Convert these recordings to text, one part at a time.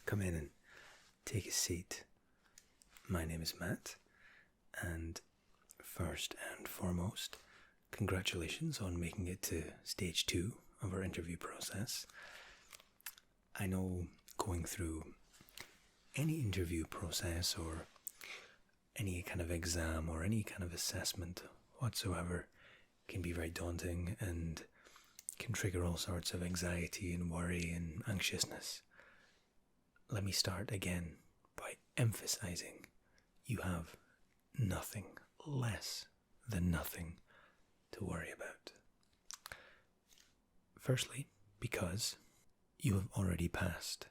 come in and take a seat. My name is Matt, and first and foremost, congratulations on making it to stage 2 of our interview process. I know going through any interview process or any kind of exam or any kind of assessment whatsoever can be very daunting and can trigger all sorts of anxiety and worry and anxiousness. Let me start again by emphasizing you have nothing, less than nothing, to worry about. Firstly, because you have already passed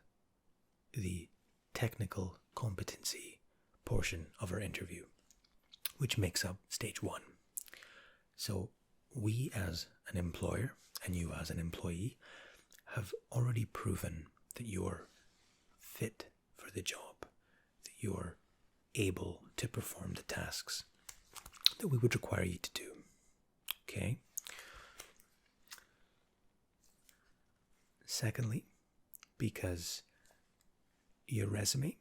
the technical competency portion of our interview, which makes up stage 1. So we as an employer and you as an employee have already proven that you're fit for the job, that you're able to perform the tasks that we would require you to do. Okay? Secondly, because your resume,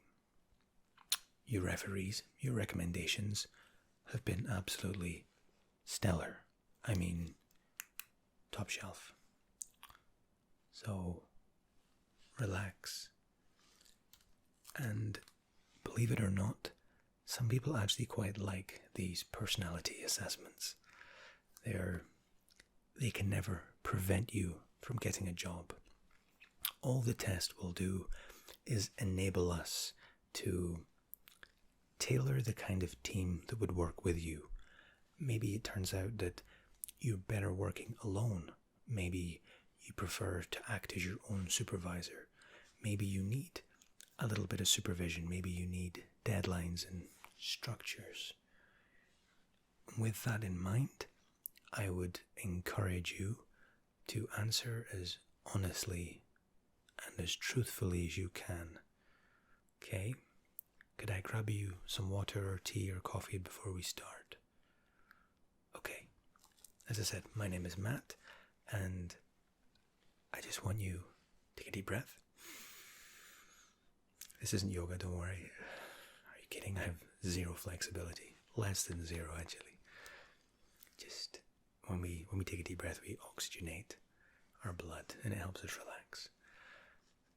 your referees, your recommendations have been absolutely stellar. I mean, top shelf. So, relax. And believe it or not, some people actually quite like these personality assessments. They can never prevent you from getting a job. All the test will do is enable us to tailor the kind of team that would work with you. Maybe it turns out that you're better working alone. Maybe you prefer to act as your own supervisor. Maybe you need a little bit of supervision. Maybe you need deadlines and structures. With that in mind, I would encourage you to answer as honestly and as truthfully as you can. Okay? Could I grab you some water or tea or coffee before we start? Okay. As I said, my name is Matt, and I just want you to take a deep breath. This isn't yoga, don't worry. Are you kidding? I have zero flexibility. Less than zero, actually. Just when we take a deep breath, we oxygenate our blood, and it helps us relax.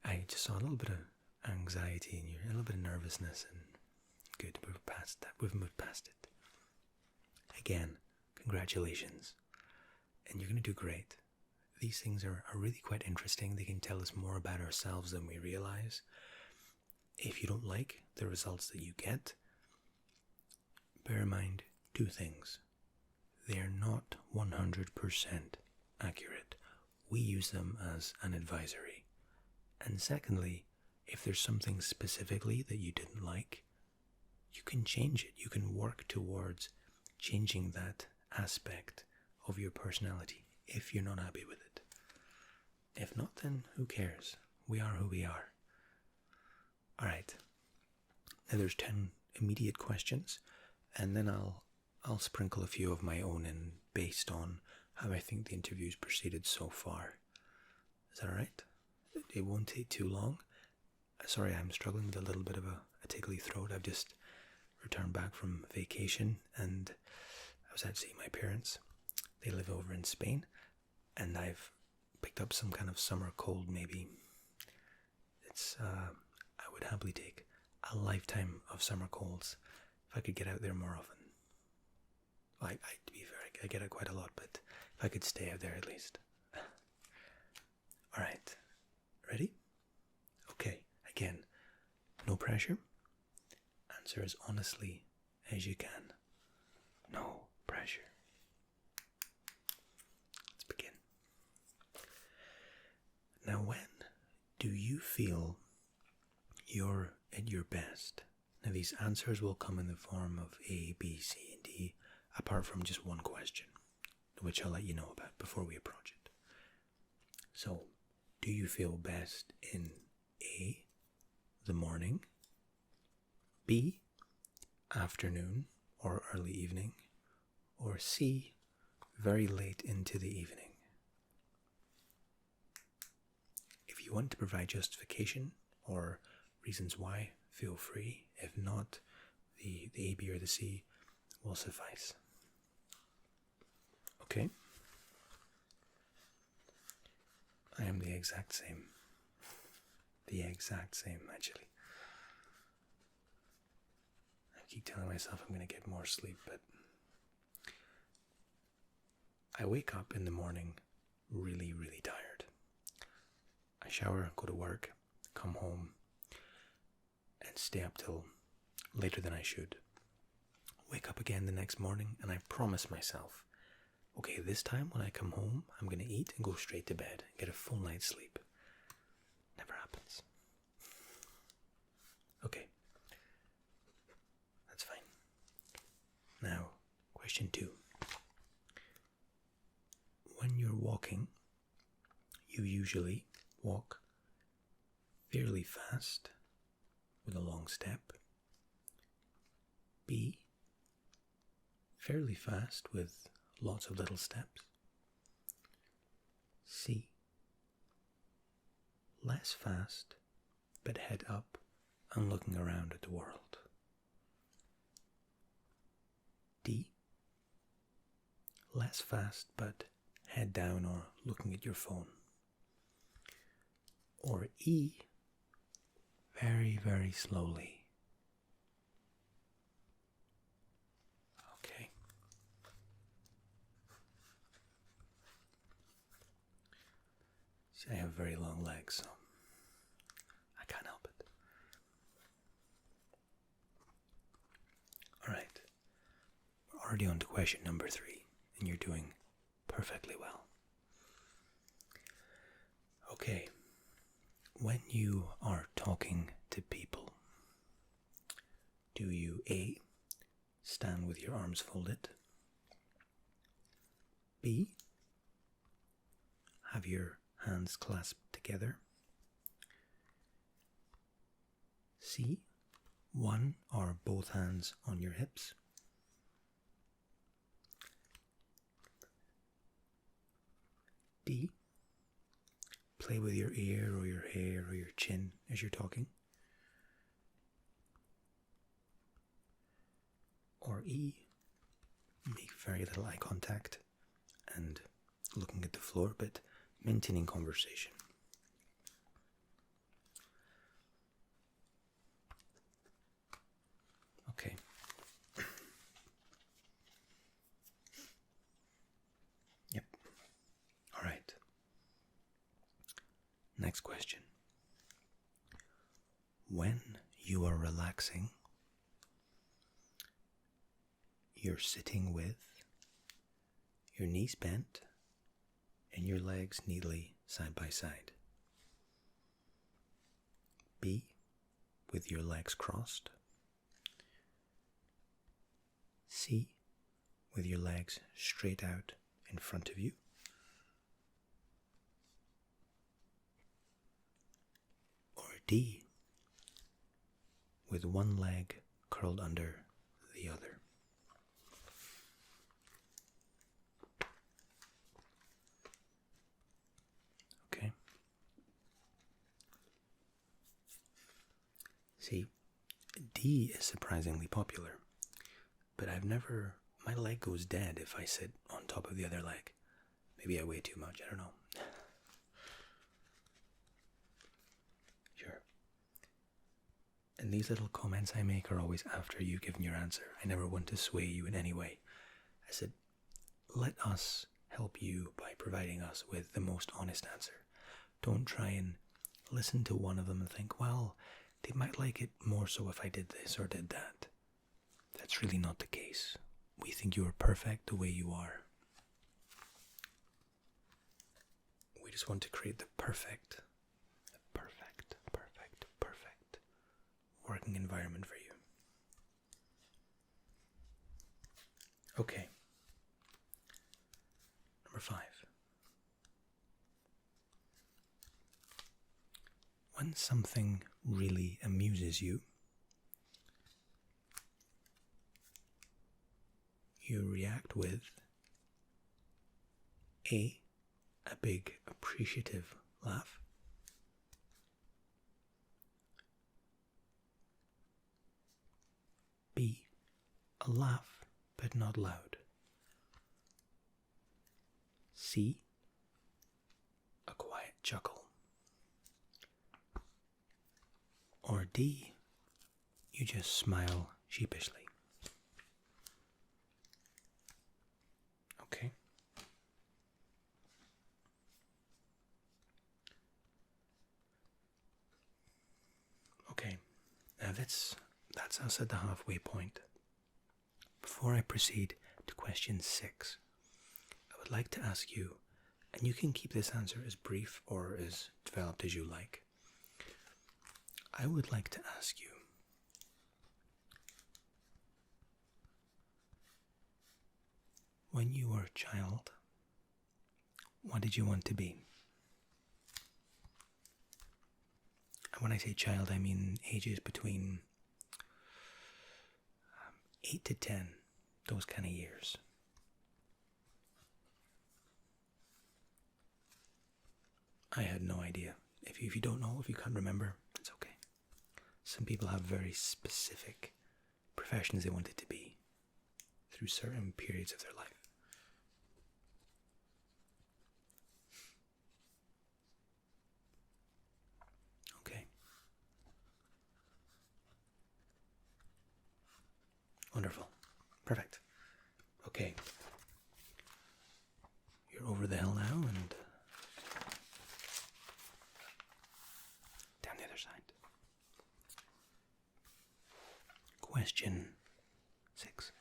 I just saw a little bit of anxiety in you, a little bit of nervousness, and good, we're past that. We've moved past it. Again, congratulations. And you're going to do great. These things are really quite interesting. They can tell us more about ourselves than we realize. If you don't like the results that you get, bear in mind 2 things. They are not 100% accurate. We use them as an advisory. And secondly, if there's something specifically that you didn't like, you can change it. You can work towards changing that aspect of your personality if you're not happy with it. If not, then who cares? We are who we are. Alright. Now there's 10 immediate questions, and then I'll sprinkle a few of my own in based on how I think the interview's proceeded so far. Is that alright? It won't take too long. Sorry, I'm struggling with a little bit of a tickly throat. I've just returned back from vacation, and I was out to see my parents. They live over in Spain, and I've picked up some kind of summer cold, maybe. I would happily take a lifetime of summer colds if I could get out there more often. To be fair, I get it quite a lot, but if I could stay out there at least. Alright, ready? Okay, again, no pressure. Answer as honestly as you can. No pressure. Let's begin. Now, when do you feel you're at your best? Now, these answers will come in the form of A, B, C, and D, apart from just one question, which I'll let you know about before we approach it. So, do you feel best in A, the morning, B, afternoon or early evening, or C, very late into the evening? If you want to provide justification or reasons why, feel free. If not, the A, B, or the C will suffice. Okay? I am the exact same. The exact same, actually. I keep telling myself I'm going to get more sleep, but I wake up in the morning really, really tired. I shower, go to work, come home, and stay up till later than I should. Wake up again the next morning, and I promise myself, okay, this time when I come home, I'm going to eat and go straight to bed and get a full night's sleep. Never happens. Okay. That's fine. Now, question 2. When you're walking, you usually walk fairly fast with a long step. B, fairly fast with lots of little steps. C, less fast but head up and looking around at the world. D, less fast but head down or looking at your phone. Or E, very, very slowly. Okay. See, I have very long legs, so I can't help it. Alright. We're already on to question number 3, and you're doing perfectly well. Okay. When you are talking to people, do you A, stand with your arms folded? B, have your hands clasped together? C, one or both hands on your hips? D, play with your ear or your hair or your chin as you're talking? Or E, make very little eye contact and looking at the floor but maintaining conversation? Okay. Yep. All right. Next question. When you are relaxing, you're sitting with your knees bent and your legs neatly side by side. B, with your legs crossed. C, with your legs straight out in front of you. Or D, with one leg curled under the other. Okay. See, D is surprisingly popular, but my leg goes dead if I sit on top of the other leg. Maybe I weigh too much, I don't know. Sure. And these little comments I make are always after you've given your answer. I never want to sway you in any way. I said, let us help you by providing us with the most honest answer. Don't try and listen to one of them and think, well, they might like it more so if I did this or did that. That's really not the case. We think you are perfect the way you are. We just want to create the perfect working environment for you. Okay. Number 5. When something really amuses you, you react with A, a big appreciative laugh. A laugh, but not loud. C, a quiet chuckle. Or D, you just smile sheepishly. Okay. Okay, now that's us at the halfway point. Before I proceed to question 6, I would like to ask you, and you can keep this answer as brief or as developed as you like. I would like to ask you, when you were a child, what did you want to be? And when I say child, I mean ages between 8 to 10, those kind of years. I had no idea. If you don't know, if you can't remember, it's okay. Some people have very specific professions they wanted to be through certain periods of their life. Okay. Wonderful. Perfect. Okay. You're over the hill now and down the other side. Question 6.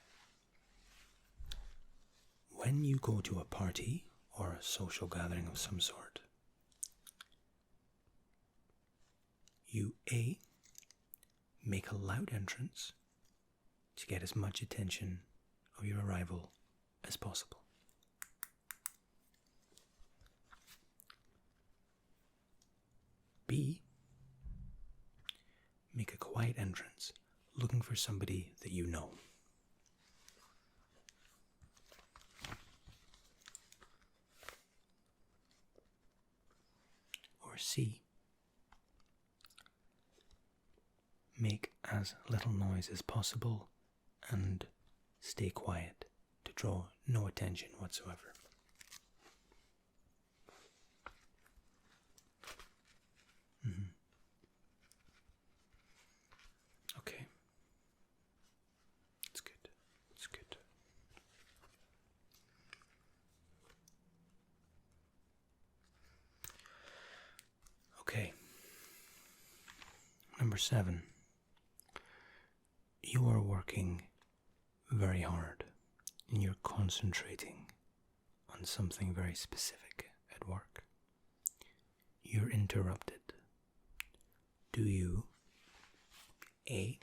When you go to a party or a social gathering of some sort, you A, make a loud entrance to get as much attention of your arrival as possible. B, make a quiet entrance looking for somebody that you know. Or C, make as little noise as possible and stay quiet to draw no attention whatsoever. Okay. It's good. It's good. Okay. Number 7. You are working very hard and you're concentrating on something very specific at work. You're interrupted. Do you A,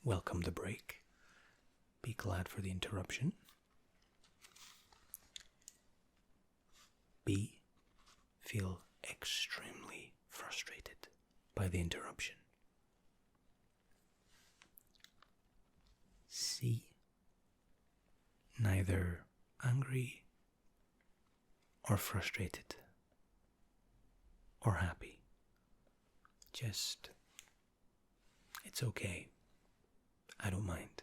welcome the break, be glad for the interruption? B, feel extremely frustrated by the interruption? C, neither angry or frustrated or happy. Just, it's okay. I don't mind.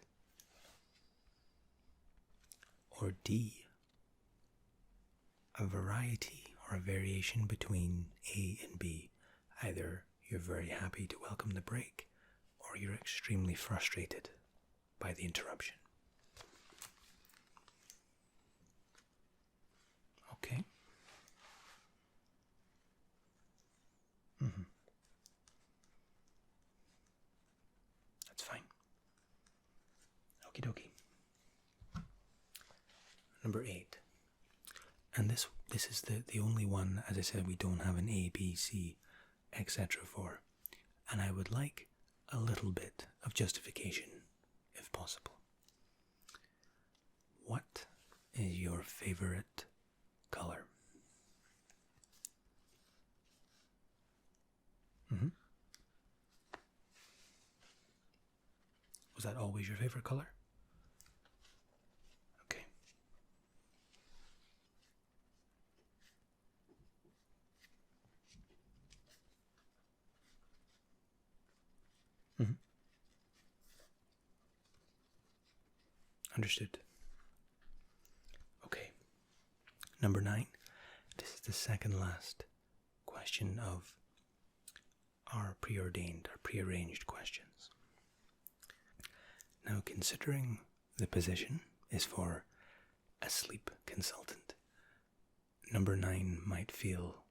Or D, a variety or a variation between A and B. Either you're very happy to welcome the break, or you're extremely frustrated by the interruption. Okay. That's fine. Okie dokie. Number 8. And this is the only one, as I said, we don't have an A, B, C, etc. for. And I would like a little bit of justification, if possible. What is your favorite color? Was that always your favorite color? Okay. Understood. Okay. Number 9. This is the second last question of our preordained, our prearranged questions. Now, considering the position is for a sleep consultant, number 9 might feel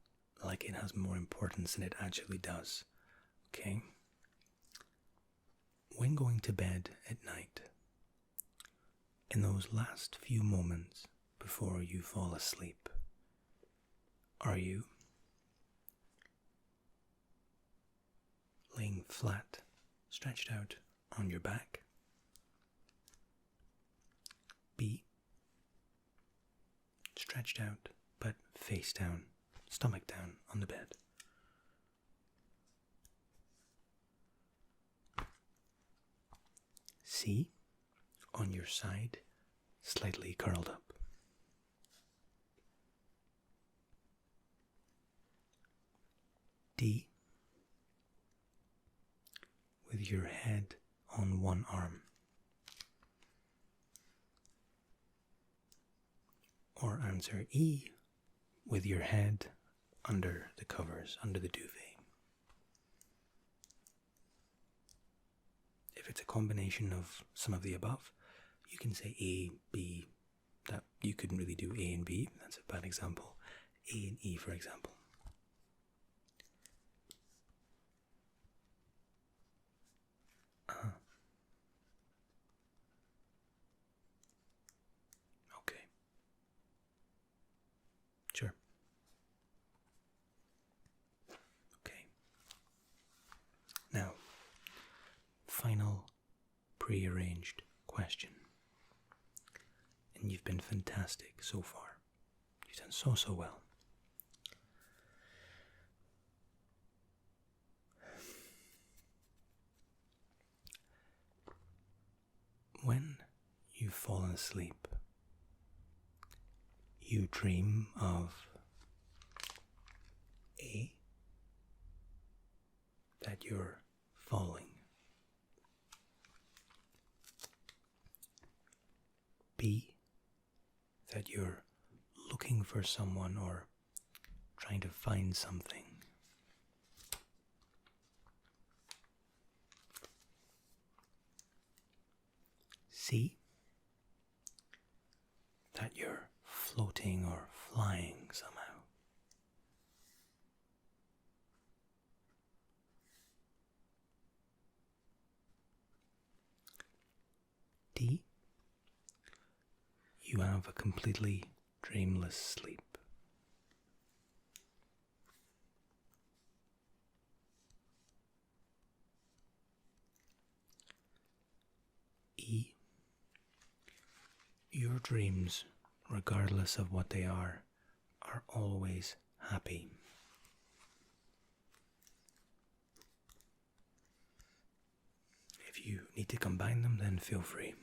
like it has more importance than it actually does. Okay? When going to bed at night, in those last few moments before you fall asleep, are you laying flat, stretched out on your back? B, stretched out but face down, stomach down on the bed? C, on your side, slightly curled up? D, with your head on one arm? Or answer E, with your head under the covers, under the duvet? If it's a combination of some of the above, you can say A, B. That you couldn't really do A and B, that's a bad example. A and E, for example. Okay. Sure. Okay. Now, final prearranged question. And you've been fantastic so far. You've done so well. When you've fallen asleep, you dream of A, that you're falling, B, that you're looking for someone or trying to find something, C, that you're floating or flying somehow, D, you have a completely dreamless sleep. E, your dreams, regardless of what they are always happy. If you need to combine them, then feel free.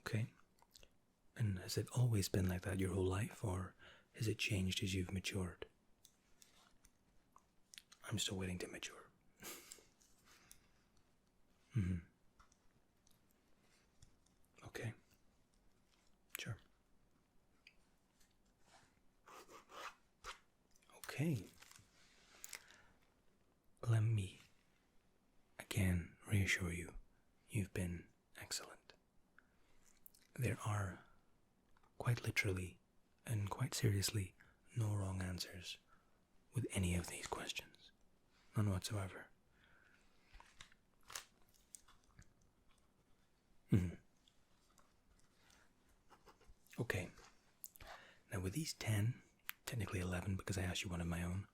Okay? And has it always been like that your whole life, or has it changed as you've matured? I'm still waiting to mature. Okay. Sure. Okay. Let me again reassure you, you've been excellent. There are, quite literally and quite seriously, no wrong answers with any of these questions. None whatsoever. Okay. Now with these 10, technically 11 because I asked you one of my own,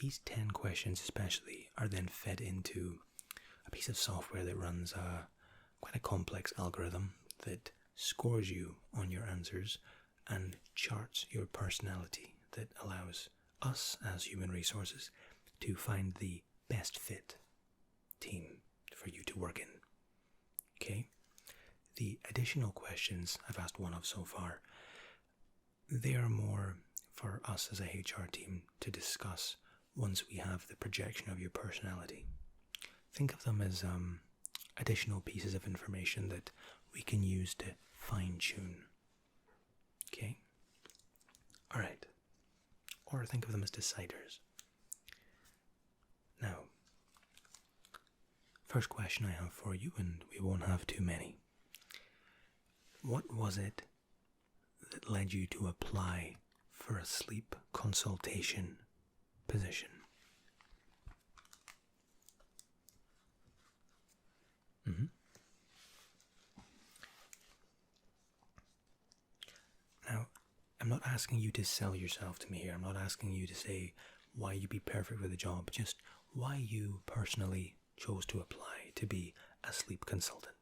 these 10 questions especially are then fed into a piece of software that runs quite a complex algorithm that scores you on your answers and charts your personality, that allows us as human resources to find the best fit team for you to work in. Okay? The additional questions I've asked one of so far, they are more for us as a HR team to discuss once we have the projection of your personality. think of them as additional pieces of information that we can use to fine-tune. Okay? Alright. Or think of them as deciders. Now, first question I have for you, and we won't have too many. What was it that led you to apply for a sleep consultation position? Now, I'm not asking you to sell yourself to me here. I'm not asking you to say why you'd be perfect for the job, just why you personally chose to apply to be a sleep consultant.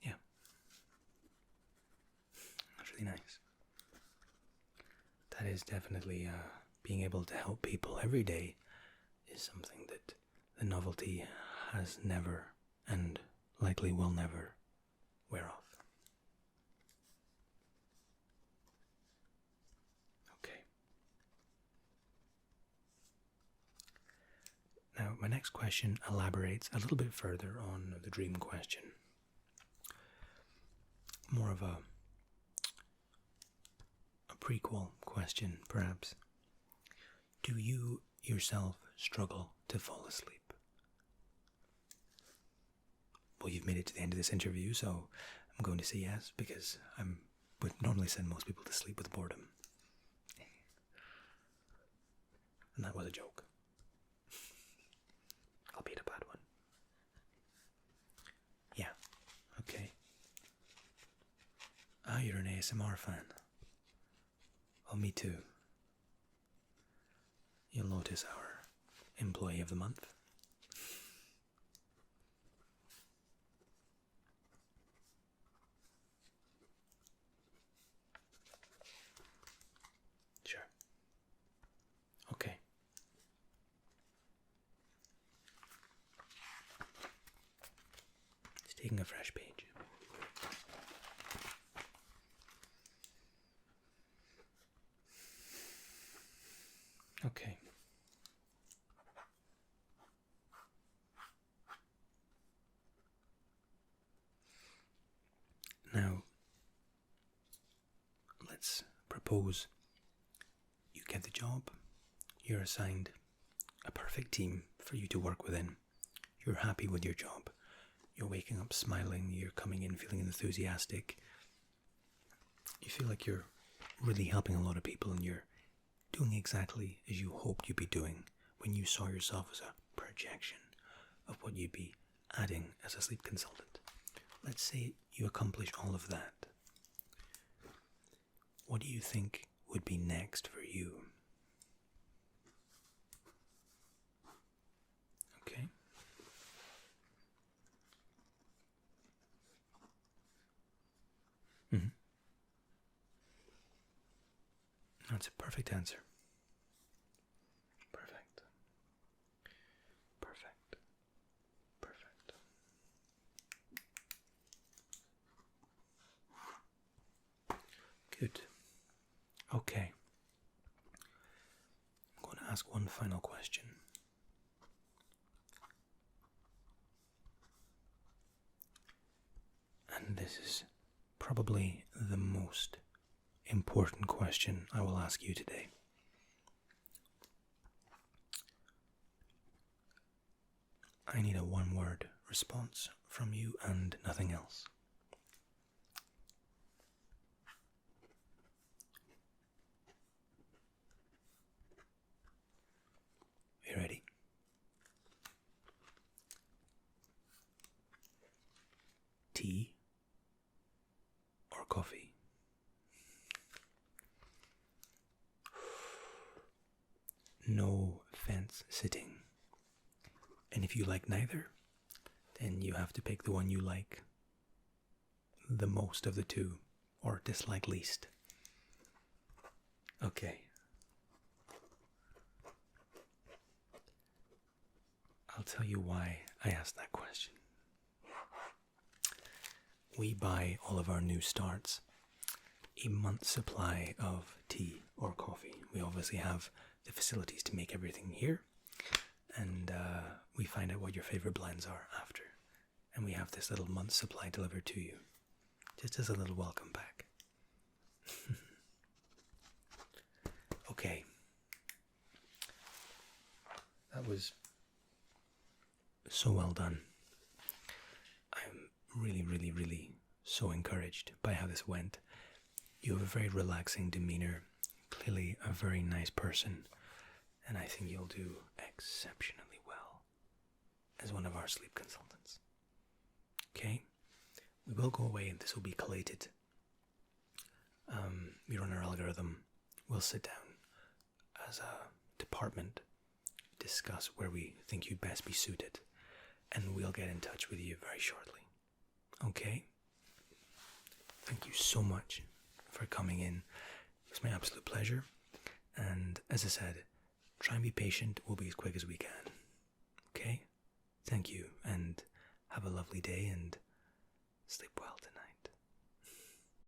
Yeah. That's really nice. That is definitely being able to help people every day is something that the novelty has never and likely will never wear off. Okay. Now, my next question elaborates a little bit further on the dream question. More of a prequel question, perhaps. Do you yourself struggle to fall asleep? Well, you've made it to the end of this interview, so I'm going to say yes, because I would normally send most people to sleep with boredom. And that was a joke. Albeit a bad one. Yeah, okay. Ah, you're an ASMR fan. Well, me too. You'll notice our Employee of the Month. Sure. Okay. Just taking a fresh page. Okay. Now, let's propose you get the job, you're assigned a perfect team for you to work within, you're happy with your job, you're waking up smiling, you're coming in feeling enthusiastic, you feel like you're really helping a lot of people and you're doing exactly as you hoped you'd be doing when you saw yourself as a projection of what you'd be adding as a sleep consultant. Let's say you accomplish all of that. What do you think would be next for you? Okay. That's a perfect answer. Perfect. Perfect. Perfect. Good. Okay. I'm going to ask one final question. And this is probably the most important question I will ask you today. I need a one-word response from you and nothing else. You ready? Tea or coffee? No fence sitting. And if you like neither, then you have to pick the one you like the most of the two, or dislike least. Okay. I'll tell you why I asked that question. we buy all of our new starts a month's supply of tea or coffee. We obviously have the facilities to make everything here, and we find out what your favorite blends are after. And we have this little month's supply delivered to you, just as a little welcome back. Okay. That was so well done. I'm really, really, really so encouraged by how this went. You have a very relaxing demeanor, clearly a very nice person, and I think you'll do exceptionally well as one of our sleep consultants. Okay? We will go away and this will be collated. We run our algorithm. We'll sit down as a department, discuss where we think you'd best be suited, and we'll get in touch with you very shortly. Okay? Thank you so much for coming in. It was my absolute pleasure. And as I said, try and be patient. We'll be as quick as we can. Okay? Thank you, and have a lovely day, and sleep well tonight.